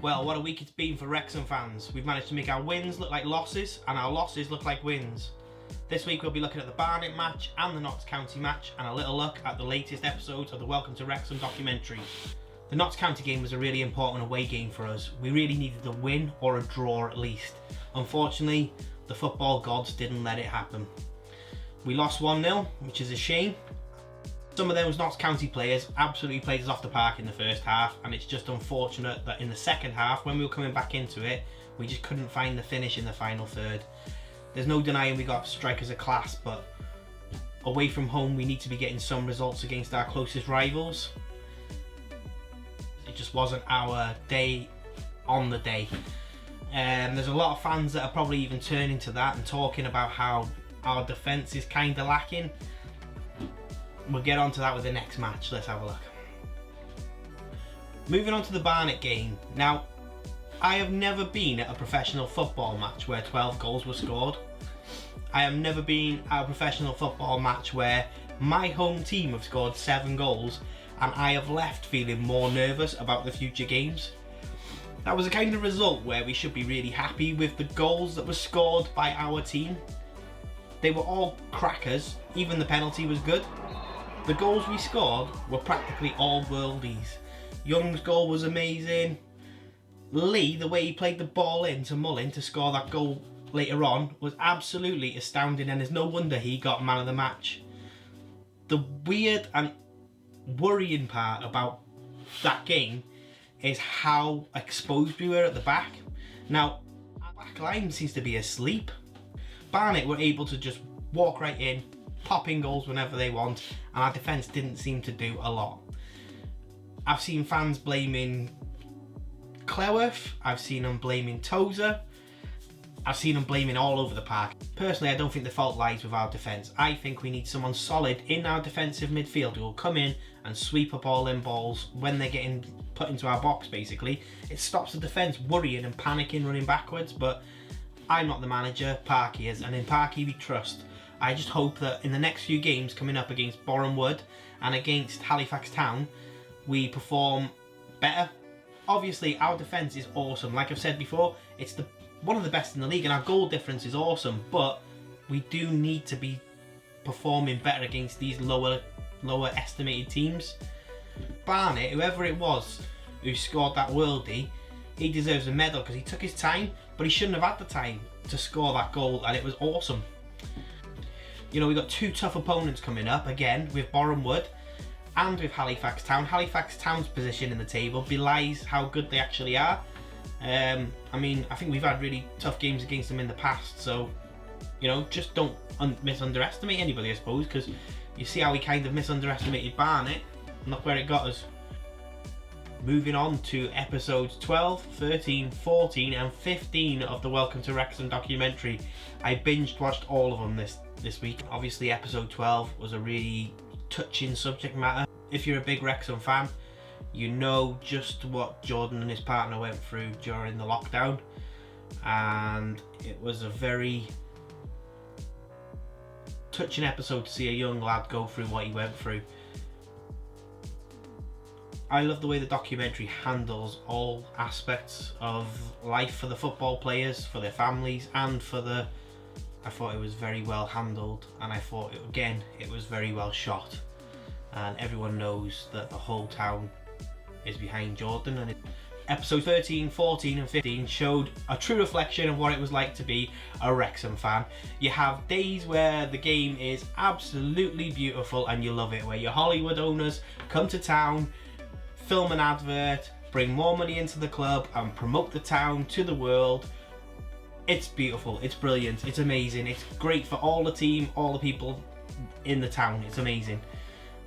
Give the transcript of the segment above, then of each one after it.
Well, what a week it's been for Wrexham fans. We've managed to make our wins look like losses and our losses look like wins. This week we'll be looking at the Barnet match and the Notts County match and a little look at the latest episodes of the Welcome to Wrexham documentary. The Notts County game was a really important away game for us. We really needed a win or a draw at least. Unfortunately, the football gods didn't let it happen. We lost 1-0, which is a shame. Some of those Notts County players absolutely played us off the park in the first half, and it's just unfortunate that in the second half, when we were coming back into it, we just couldn't find the finish in the final third. There's no denying we got strikers of class, but away from home we need to be getting some results against our closest rivals. It just wasn't our day on the day. There's a lot of fans that are probably even turning to that and talking about how our defence is kind of lacking. We'll get on to that with the next match. Let's have a look. Moving on to the Barnet game. Now, I have never been at a professional football match where 12 goals were scored. I have never been at a professional football match where my home team have scored 7 goals and I have left feeling more nervous about the future games. That was a kind of result where we should be really happy with the goals that were scored by our team. They were all crackers, even the penalty was good. The goals we scored were practically all worldies. Young's goal was amazing. Lee, the way he played the ball into Mullin to score that goal later on was absolutely astounding, and there's no wonder he got man of the match. The weird and worrying part about that game is how exposed we were at the back. Now, our back line seems to be asleep. Barnet were able to just walk right in, pop in goals whenever they want, and our defence didn't seem to do a lot. I've seen fans blaming Cleworth, I've seen them blaming Tozer, I've seen them blaming all over the park. Personally, I don't think the fault lies with our defence. I think we need someone solid in our defensive midfield who will come in and sweep up all them balls when they're getting put into our box, basically. It stops the defence worrying and panicking running backwards, but I'm not the manager, Parky is, and in Parky we trust. I just hope that in the next few games coming up against Boreham Wood and against Halifax Town, we perform better. Obviously, our defence is awesome. Like I've said before, it's one of the best in the league and our goal difference is awesome, but we do need to be performing better against these lower estimated teams. Barnet, whoever it was who scored that worldie, he deserves a medal because he took his time, but he shouldn't have had the time to score that goal, and it was awesome. You know, we've got 2 tough opponents coming up, again, with Boreham Wood and with Halifax Town. Halifax Town's position in the table belies how good they actually are. I mean, I think we've had really tough games against them in the past, so, you know, just don't misunderestimate anybody, I suppose, because you see how we kind of misunderestimated Barnet, and look where it got us. Moving on to episodes 12, 13, 14 and 15 of the Welcome to Wrexham documentary. I binged watched all of them this week. Obviously episode 12 was a really touching subject matter. If you're a big Wrexham fan, you know just what Jordan and his partner went through during the lockdown, and it was a very touching episode to see a young lad go through what he went through. I love the way the documentary handles all aspects of life for the football players, for their families, and I thought it was very well handled, and I thought, it was very well shot. And everyone knows that the whole town is behind Jordan. And episode 13, 14 and 15 showed a true reflection of what it was like to be a Wrexham fan. You have days where the game is absolutely beautiful and you love it, where your Hollywood owners come to town, film an advert, bring more money into the club and promote the town to the world. It's beautiful, it's brilliant, it's amazing, it's great for all the team, all the people in the town, it's amazing.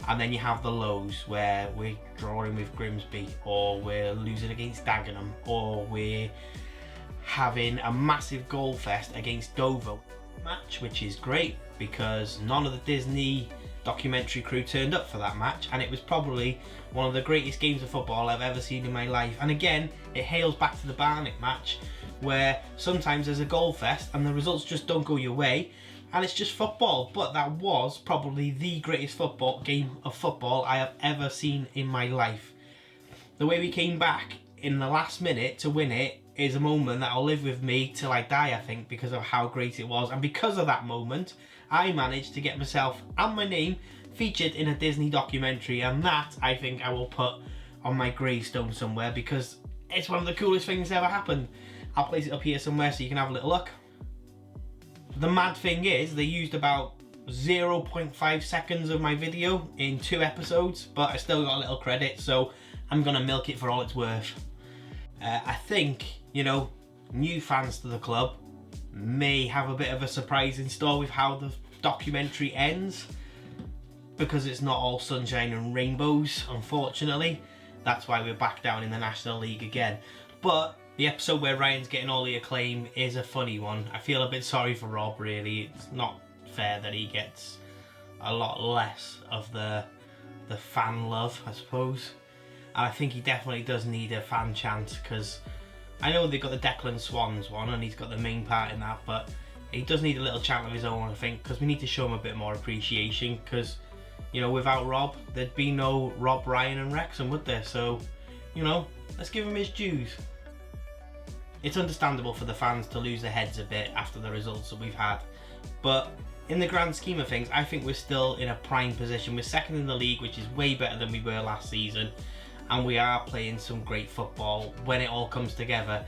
And then you have the lows where we're drawing with Grimsby, or we're losing against Dagenham, or we're having a massive goal fest against Dover match, which is great because none of the Disney documentary crew turned up for that match, and it was probably one of the greatest games of football I've ever seen in my life. And again, it hails back to the Barnet match, where sometimes there's a goal fest and the results just don't go your way, and it's just football. But that was probably the greatest game of football I have ever seen in my life. The way we came back in the last minute to win it is a moment that will live with me till I die, I think, because of how great it was. And because of that moment, I managed to get myself and my name featured in a Disney documentary, and that I think I will put on my gravestone somewhere because it's one of the coolest things that ever happened. I'll place it up here somewhere so you can have a little look. The mad thing is, they used about 0.5 seconds of my video in 2 episodes, but I still got a little credit, so I'm gonna milk it for all it's worth. I think, you know, new fans to the club may have a bit of a surprise in store with how the documentary ends, because it's not all sunshine and rainbows, unfortunately. That's why we're back down in the National League again. But the episode where Ryan's getting all the acclaim is a funny one. I feel a bit sorry for Rob, really. It's not fair that he gets a lot less of the fan love, I suppose. And I think he definitely does need a fan chant, because I know they've got the Declan Swans one and he's got the main part in that, but he does need a little chant of his own, I think, because we need to show him a bit more appreciation, because, you know, without Rob, there'd be no Rob, Ryan and Wrexham, would there? So, you know, let's give him his dues. It's understandable for the fans to lose their heads a bit after the results that we've had, but in the grand scheme of things, I think we're still in a prime position. We're second in the league, which is way better than we were last season, and we are playing some great football when it all comes together.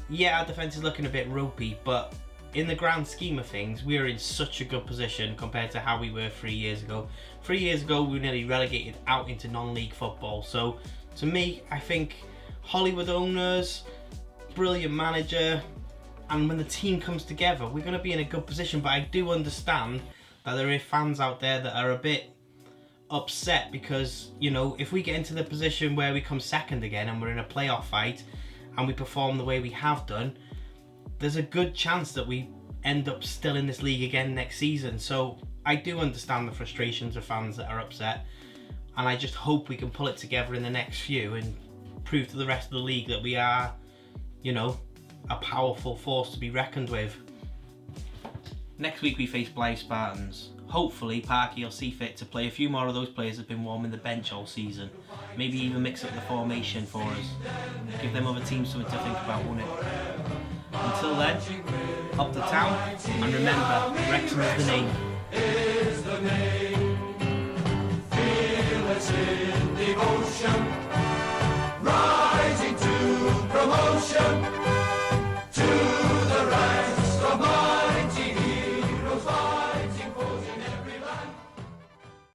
Yeah, our defence is looking a bit ropey, but in the grand scheme of things, we're in such a good position compared to how we were 3 years ago. 3 years ago, we were nearly relegated out into non-league football. So, to me, I think Hollywood owners, brilliant manager, and when the team comes together, we're going to be in a good position. But I do understand that there are fans out there that are a bit upset because, you know, if we get into the position where we come second again and we're in a playoff fight and we perform the way we have done, there's a good chance that we end up still in this league again next season. So I do understand the frustrations of fans that are upset, and I just hope we can pull it together in the next few and prove to the rest of the league that we are, you know, a powerful force to be reckoned with. Next week we face Blythe Spartans. Hopefully Parky will see fit to play a few more of those players that have been warming the bench all season. Maybe even mix up the formation for us. Give them other teams something to think about, won't it? Until then, up the town, and remember, Wrexham is the name.